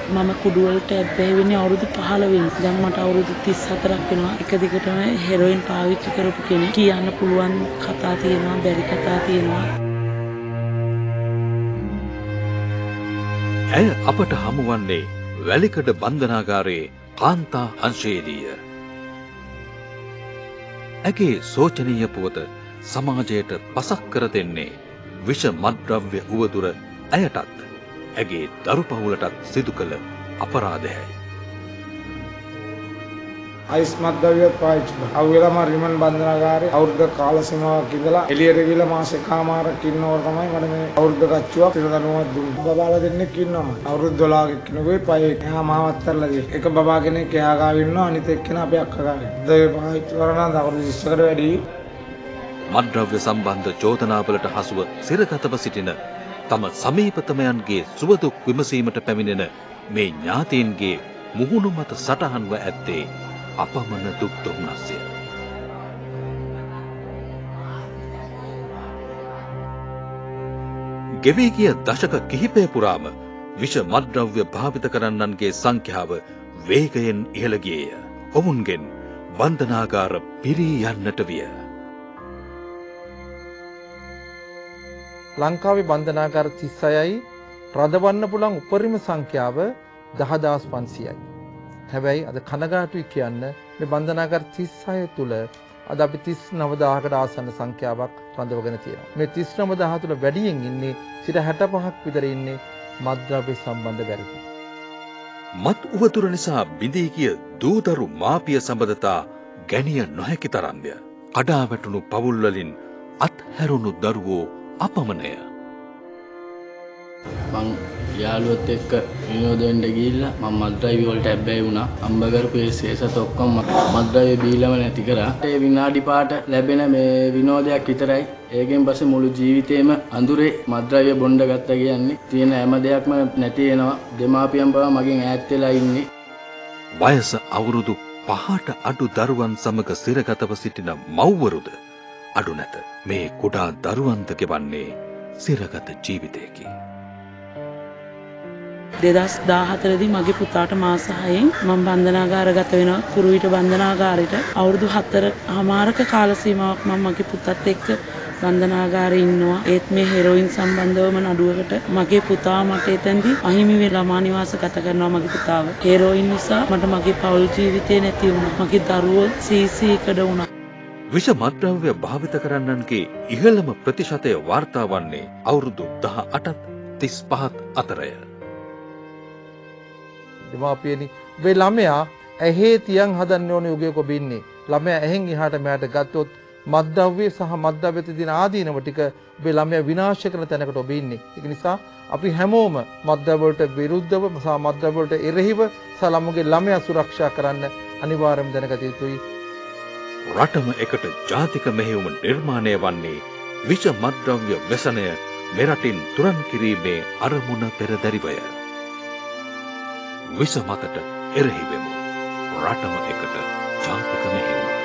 මම කුඩු වලට ඇබ්බැහි වෙන්නේ අවුරුදු 15 වෙනි. දැන් මට අවුරුදු 34ක් වෙනවා. එක දිගටම හෙරොයින් පාවිච්චි කරපු කෙනෙක්. කියන්න පුළුවන් කතා තියෙනවා, බැරි කතා තියෙනවා. ඇය අපට හමුවන්නේ වැලිකඩ බන්ධනාගාරයේ කාන්තා අංශයේදීය. ඇගේ සෝචනීය පුවත සමාජයට පසක් කර දෙන්නේ විෂ මත්ද්‍රව්‍ය උවදුර ඇයටත් ඇගේ දරු පවුලටත් සිදු කළ අපරාධයයි. අයිස් මත්ද්‍රව්‍යත් පාවිච්චි කරනවා. අවුලම රිමන් බන්ධනාගාරේ අවුරුද්ද කාල සීමාවක් ඉඳලා එළියට ගිහලා මාස එකමාරක් ඉන්නකොට තමයි මට මේ අවුරුද්ද කච්චුවක් තිරදනුවක් දුන්නේ. බබාලා දෙන්නෙක් ඉන්නවා. අවුරුදු 12ක කෙනෙකුයි පහේ එහා මාවත් තරලා දෙයි. එක බබා කෙනෙක් එහා ගාව ඉන්නවා අනිත් එක්කෙනා අපේ අක්කා ගාව. ඒ පාවිච්චි කරන අවුරුදු 20කට වැඩි. මත්ද්‍රව්‍ය සම්බන්ධ චෝදනාවලට හසුව සිරගතව සිටින තම සමීපතමයන්ගේ සුවදුක් විමසීමට පැමිණෙන මේ ඥාතීන්ගේ මුහුණු මත සටහන්ව ඇත්තේ අපමණ දුක් දුම්නස්ය. ගෙවී ගිය දශක කිහිපය පුරාම විෂ මත්ද්‍රව්‍ය භාවිත කරන්නන්ගේ සංඛ්‍යාව වේගයෙන් ඉහළ ගියේය. ඔවුන්ගෙන් බන්ධනාගාර පිරී යන්නට විය. ලංකාවේ බන්ධනාගාර 36යි රඳවන්න පුළුවන් උපරිම සංඛ්‍යාව 10500යි. හැබැයි අද කනගාටුයි කියන්න මේ බන්ධනාගාර 36 තුල අද අපි 39000කට ආසන්න සංඛ්‍යාවක් රඳවගෙන තියෙනවා. මේ 39000 තුල වැඩියෙන් ඉන්නේ 65ක් විතර ඉන්නේ මත්ද්‍රව්‍ය සම්බන්ධ වැරදි. මත් උවතුර නිසා බිඳී ගිය දූදරු මාපිය සම්බන්ධතා ගැනිය නොහැකි තරම්ය. කඩා වැටුණු පවුල් වලින් අත්හැරුණු දරුවෝ අපමණය. මං යාළුවොත් එක්ක විනෝද වෙන්න ගිහිල්ලා මම මත්ද්‍රව්‍ය වලට ඇබ්බැහි වුණා. අම්බ කරපු ඒ සේසත ඔක්කොම මත්ද්‍රව්‍ය බීලම නැති කරා. ඒ විනාඩි පාට ලැබෙන මේ විනෝදයක් විතරයි. ඒකෙන් පස්සේ මුළු ජීවිතේම අඳුරේ මත්ද්‍රව්‍ය බොණ්ඩ ගත්තා කියන්නේ තියෙන හැම දෙයක්ම නැති වෙනවා. දෙමාපියන් පවා මගෙන් ඈත් වෙලා ඉන්නේ. වයස අවුරුදු 5ට අඩු දරුවන් සමග සිරගතව සිටින මව්වරුද අඩු නැත. මේ කුඩා දරුවන්ද ගෙවන්නේ සිරගත ජීවිතයකි. 2014 දී මගේ පුතාට මාස 6න් මම බන්ධනාගාරගත වෙනවා. කුරුවිට බන්ධනාගාරෙට අවුරුදු 4මාරක කාල සීමාවක් මම මගේ පුතත් එක්ක බන්ධනාගාරේ ඉන්නවා. ඒත් මේ හෙරොයින් සම්බන්ධවම නඩුවකට මගේ පුතා මට එතෙන්දී අහිමි වෙලා මානිවාස ගත කරනවා මගේ පුතාව. හෙරොයින් නිසා මට මගේ පෞල් ජීවිතේ නැති වුණා. මගේ දරුවෝ සීසීකඩ වුණා. විෂ මත්ද්‍රව්‍ය භාවිත කරන්නන්ගේ ඉහළම ප්‍රතිශතය වාර්තා වන්නේ අවුරුදු 18ත් 35ත් අතරය. දෙමාපියනි ඔබේ ළමයා ඇහි තියන් හදන්න ඕනේ යුගයක ඔබ ඉන්නේ. ළමයා ඇහෙන් එහාට මෙහාට ගත්තොත් මත්ද්‍රව්‍ය සහ මත්ද්‍රව්‍යත දින ආදීනව ටික ඔබේ ළමයා විනාශ කරන තැනකට ඔබ ඉන්නේ. ඒක නිසා අපි හැමෝම මත්ද්‍රව්‍ය වලට විරුද්ධව සහ මත්ද්‍රව්‍ය වලට එරෙහිව සහ ළමයා සුරක්ෂා කරන්න අනිවාර්යයෙන්ම දැනගත යුතුයි. රටම එකට ජාතික මෙහෙයුම නිර්මාණය වන්නේ විෂ මත්ද්‍රව්‍ය ව්‍යසනය මෙරටින් තුරන් කිරීමේ අරමුණ පෙරදැරිවය. විෂ මතට එරෙහි වෙමු. රටම එකට ජාතික මෙහෙයුම.